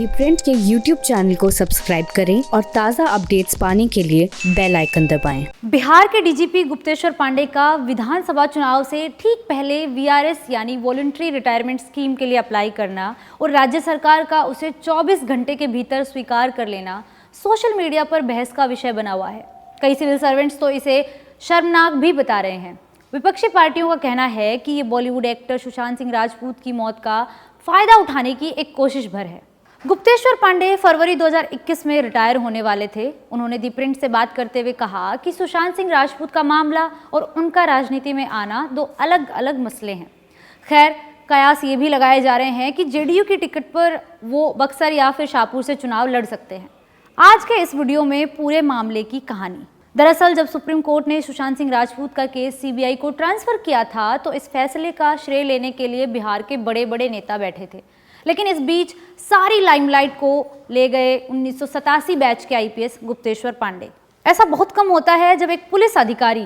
दी print के YouTube channel को subscribe करें और ताज़ा अपडेट्स पाने के लिए बेल आइकन दबाएं। बिहार के डीजीपी गुप्तेश्वर पांडे का विधानसभा चुनाव से ठीक पहले वीआरएस यानी वॉलंटरी रिटायरमेंट स्कीम के लिए अप्लाई करना और राज्य सरकार का उसे 24 घंटे के भीतर स्वीकार कर लेना सोशल मीडिया पर बहस का विषय बना हुआ है। कई सिविल सर्वेंट्स तो इसे शर्मनाक भी बता रहे हैं। विपक्षी पार्टियों का कहना है कि ये बॉलीवुड एक्टर सुशांत सिंह राजपूत की मौत का फायदा उठाने की एक कोशिश भर है। गुप्तेश्वर पांडे फरवरी 2021 में रिटायर होने वाले थे। उन्होंने दी प्रिंट से बात करते हुए कहा कि सुशांत सिंह राजपूत का मामला और उनका राजनीति में आना दो अलग अलग मसले हैं। खैर, कयास ये भी लगाए जा रहे हैं कि जेडीयू की टिकट पर वो बक्सर या फिर शाहपुर से चुनाव लड़ सकते हैं। आज के इस वीडियो में पूरे मामले की कहानी। दरअसल जब सुप्रीम कोर्ट ने सुशांत सिंह राजपूत का केस सीबीआई को ट्रांसफर किया था तो इस फैसले का श्रेय लेने के लिए बिहार के बड़े बड़े नेता बैठे थे। लेकिन इस बीच सारी लाइमलाइट को ले गए 1987 बैच के आईपीएस गुप्तेश्वर पांडे। ऐसा बहुत कम होता है जब एक पुलिस अधिकारी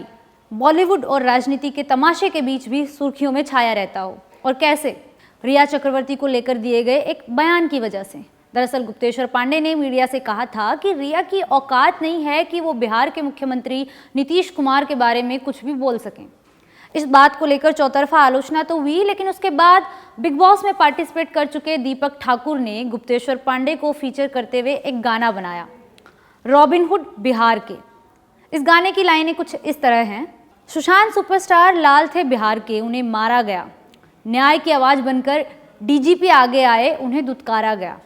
बॉलीवुड और राजनीति के तमाशे के बीच भी सुर्खियों में छाया रहता हो। और कैसे? रिया चक्रवर्ती को लेकर दिए गए एक बयान की वजह से। दरअसल गुप्तेश्वर पांडे ने मीडिया से कहा था कि रिया की औकात नहीं है कि वो बिहार के मुख्यमंत्री नीतीश कुमार के बारे में कुछ भी बोल सकें। इस बात को लेकर चौतरफा आलोचना तो हुई, लेकिन उसके बाद बिग बॉस में पार्टिसिपेट कर चुके दीपक ठाकुर ने गुप्तेश्वर पांडे को फीचर करते हुए एक गाना बनाया, रॉबिन हुड बिहार के। इस गाने की लाइनें कुछ इस तरह हैं। सुशांत सुपरस्टार लाल थे बिहार के, उन्हें मारा गया। न्याय की आवाज़ बनकर डीजीपी आगे आए, उन्हें दुत्कारा गया।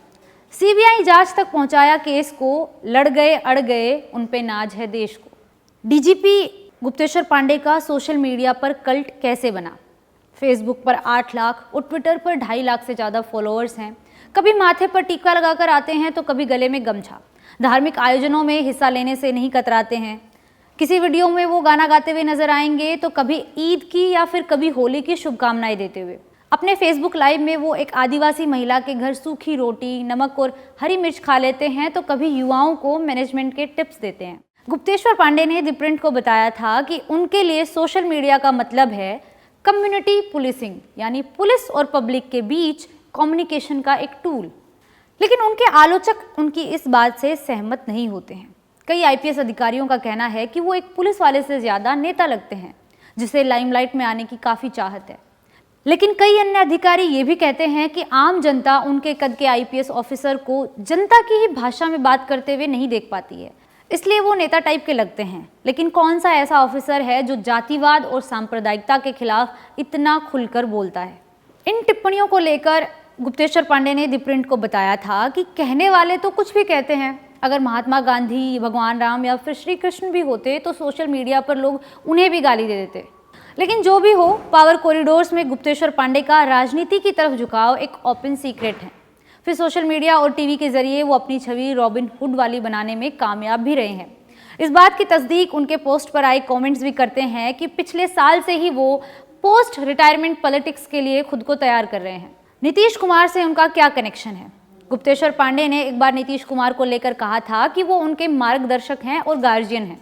सीबीआई जांच तक पहुंचाया केस को, लड़ गए अड़ गए, उन पे नाज है देश को। डीजीपी गुप्तेश्वर पांडे का सोशल मीडिया पर कल्ट कैसे बना? फेसबुक पर 8 लाख और ट्विटर पर 2.5 लाख से ज़्यादा फॉलोअर्स हैं। कभी माथे पर टीका लगाकर आते हैं तो कभी गले में गमछा। धार्मिक आयोजनों में हिस्सा लेने से नहीं कतराते हैं। किसी वीडियो में वो गाना गाते हुए नजर आएंगे तो कभी ईद की या फिर कभी होली की शुभकामनाएं देते हुए। अपने फेसबुक लाइव में वो एक आदिवासी महिला के घर सूखी रोटी, नमक और हरी मिर्च खा लेते हैं तो कभी युवाओं को मैनेजमेंट के टिप्स देते हैं। गुप्तेश्वर पांडे ने दी प्रिंट को बताया था कि उनके लिए सोशल मीडिया का मतलब है कम्युनिटी पुलिसिंग, यानी पुलिस और पब्लिक के बीच कम्युनिकेशन का एक टूल। लेकिन उनके आलोचक उनकी इस बात से सहमत नहीं होते हैं। कई आईपीएस अधिकारियों का कहना है कि वो एक पुलिस वाले से ज़्यादा नेता लगते हैं, जिसे लाइमलाइट में आने की काफ़ी चाहत है। लेकिन कई अन्य अधिकारी ये भी कहते हैं कि आम जनता उनके कद के आईपीएस ऑफिसर को जनता की ही भाषा में बात करते हुए नहीं देख पाती है, इसलिए वो नेता टाइप के लगते हैं। लेकिन कौन सा ऐसा ऑफिसर है जो जातिवाद और सांप्रदायिकता के खिलाफ इतना खुलकर बोलता है? इन टिप्पणियों को लेकर गुप्तेश्वर पांडे ने दी प्रिंट को बताया था कि कहने वाले तो कुछ भी कहते हैं। अगर महात्मा गांधी, भगवान राम या फिर श्री कृष्ण भी होते तो सोशल मीडिया पर लोग उन्हें भी गाली दे देते। लेकिन जो भी हो, पावर कॉरिडोर्स में गुप्तेश्वर पांडे का राजनीति की तरफ झुकाव एक ओपन सीक्रेट है। फिर सोशल मीडिया और टीवी के जरिए वो अपनी छवि रॉबिन हुड वाली बनाने में कामयाब भी रहे हैं। इस बात की तस्दीक उनके पोस्ट पर आए कमेंट्स भी करते हैं कि पिछले साल से ही वो पोस्ट रिटायरमेंट पॉलिटिक्स के लिए खुद को तैयार कर रहे हैं। नीतीश कुमार से उनका क्या कनेक्शन है? गुप्तेश्वर पांडे ने एक बार नीतीश कुमार को लेकर कहा था कि वो उनके मार्गदर्शक हैं और गार्जियन हैं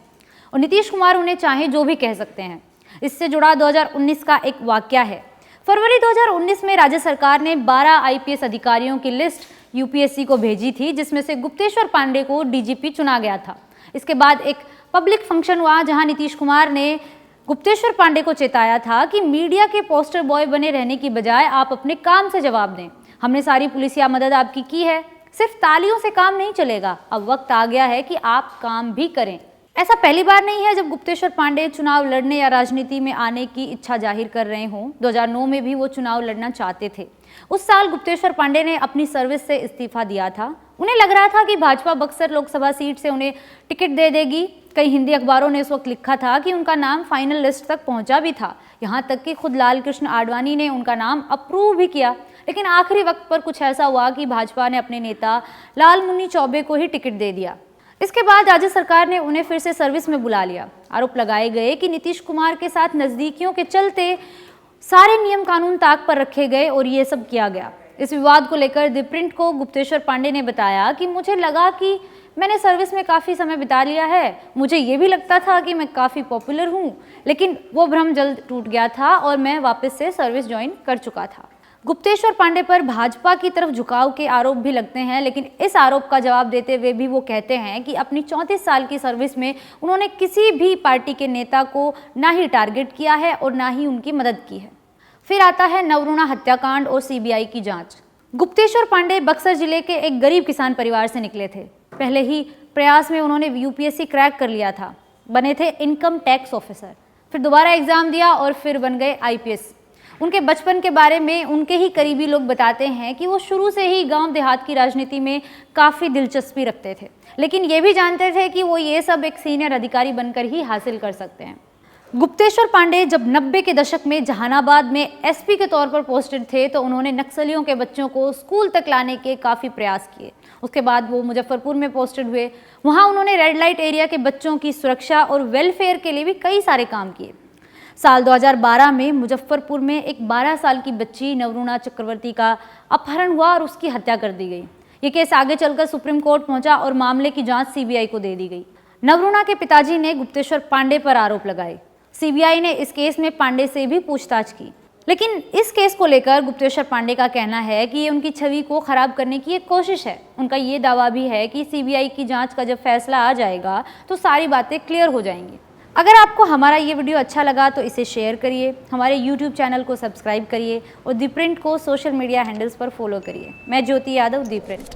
और नीतीश कुमार उन्हें चाहे जो भी कह सकते हैं। इससे जुड़ा 2019 का एक वाकया है। फरवरी 2019 में राज्य सरकार ने 12 आईपीएस अधिकारियों की लिस्ट यूपीएससी को भेजी थी, जिसमें से गुप्तेश्वर पांडे को डीजीपी चुना गया था। इसके बाद एक पब्लिक फंक्शन हुआ जहां नीतीश कुमार ने गुप्तेश्वर पांडे को चेताया था कि मीडिया के पोस्टर बॉय बने रहने की बजाय आप अपने काम से जवाब दें। हमने सारी पुलिसिया मदद आपकी की है, सिर्फ तालियों से काम नहीं चलेगा। अब वक्त आ गया है कि आप काम भी करें। ऐसा पहली बार नहीं है जब गुप्तेश्वर पांडे चुनाव लड़ने या राजनीति में आने की इच्छा जाहिर कर रहे हों। 2009 में भी वो चुनाव लड़ना चाहते थे। उस साल गुप्तेश्वर पांडे ने अपनी सर्विस से इस्तीफा दिया था। उन्हें लग रहा था कि भाजपा बक्सर लोकसभा सीट से उन्हें टिकट दे देगी। कई हिंदी अखबारों ने उस वक्त लिखा था कि उनका नाम फाइनल लिस्ट तक पहुंचा भी था। यहाँ तक कि खुद लाल कृष्ण आडवाणी ने उनका नाम अप्रूव भी किया। लेकिन आखिरी वक्त पर कुछ ऐसा हुआ कि भाजपा ने अपने नेता लालमुनि चौबे को ही टिकट दे दिया। इसके बाद राज्य सरकार ने उन्हें फिर से सर्विस में बुला लिया। आरोप लगाए गए कि नीतीश कुमार के साथ नजदीकियों के चलते सारे नियम कानून ताक पर रखे गए और ये सब किया गया। इस विवाद को लेकर दी प्रिंट को गुप्तेश्वर पांडे ने बताया कि मुझे लगा कि मैंने सर्विस में काफ़ी समय बिता लिया है। मुझे ये भी लगता था कि मैं काफ़ी पॉपुलर हूँ, लेकिन वो भ्रम जल्द टूट गया था और मैं वापस से सर्विस ज्वाइन कर चुका था। गुप्तेश्वर पांडे पर भाजपा की तरफ झुकाव के आरोप भी लगते हैं, लेकिन इस आरोप का जवाब देते हुए भी वो कहते हैं कि अपनी 34 साल की सर्विस में उन्होंने किसी भी पार्टी के नेता को ना ही टारगेट किया है और ना ही उनकी मदद की है। फिर आता है नवरूणा हत्याकांड और सीबीआई की जांच। गुप्तेश्वर पांडे बक्सर जिले के एक गरीब किसान परिवार से निकले थे। पहले ही प्रयास में उन्होंने यूपीएससी क्रैक कर लिया था, बने थे इनकम टैक्स ऑफिसर, फिर दोबारा एग्जाम दिया और फिर बन गए आईपीएस। उनके बचपन के बारे में उनके ही करीबी लोग बताते हैं कि वो शुरू से ही गांव देहात की राजनीति में काफ़ी दिलचस्पी रखते थे, लेकिन ये भी जानते थे कि वो ये सब एक सीनियर अधिकारी बनकर ही हासिल कर सकते हैं। गुप्तेश्वर पांडे जब 90 के दशक में जहानाबाद में एसपी के तौर पर पोस्टेड थे तो उन्होंने नक्सलियों के बच्चों को स्कूल तक लाने के काफ़ी प्रयास किए। उसके बाद वो मुजफ्फरपुर में पोस्टेड हुए। वहाँ उन्होंने रेड लाइट एरिया के बच्चों की सुरक्षा और वेलफेयर के लिए भी कई सारे काम किए। साल 2012 में मुजफ्फरपुर में एक 12 साल की बच्ची नवरूणा चक्रवर्ती का अपहरण हुआ और उसकी हत्या कर दी गई। ये केस आगे चलकर सुप्रीम कोर्ट पहुंचा और मामले की जांच सीबीआई को दे दी गई। नवरूणा के पिताजी ने गुप्तेश्वर पांडे पर आरोप लगाए। सीबीआई ने इस केस में पांडे से भी पूछताछ की, लेकिन इस केस को लेकर गुप्तेश्वर पांडे का कहना है कि ये उनकी छवि को खराब करने की एक कोशिश है। उनका ये दावा भी है कि सीबीआई की जांच का जब फैसला आ जाएगा तो सारी बातें क्लियर हो जाएंगी। अगर आपको हमारा ये वीडियो अच्छा लगा तो इसे शेयर करिए, हमारे यूट्यूब चैनल को सब्सक्राइब करिए और दी प्रिंट को सोशल मीडिया हैंडल्स पर फॉलो करिए। मैं ज्योति यादव, दी प्रिंट।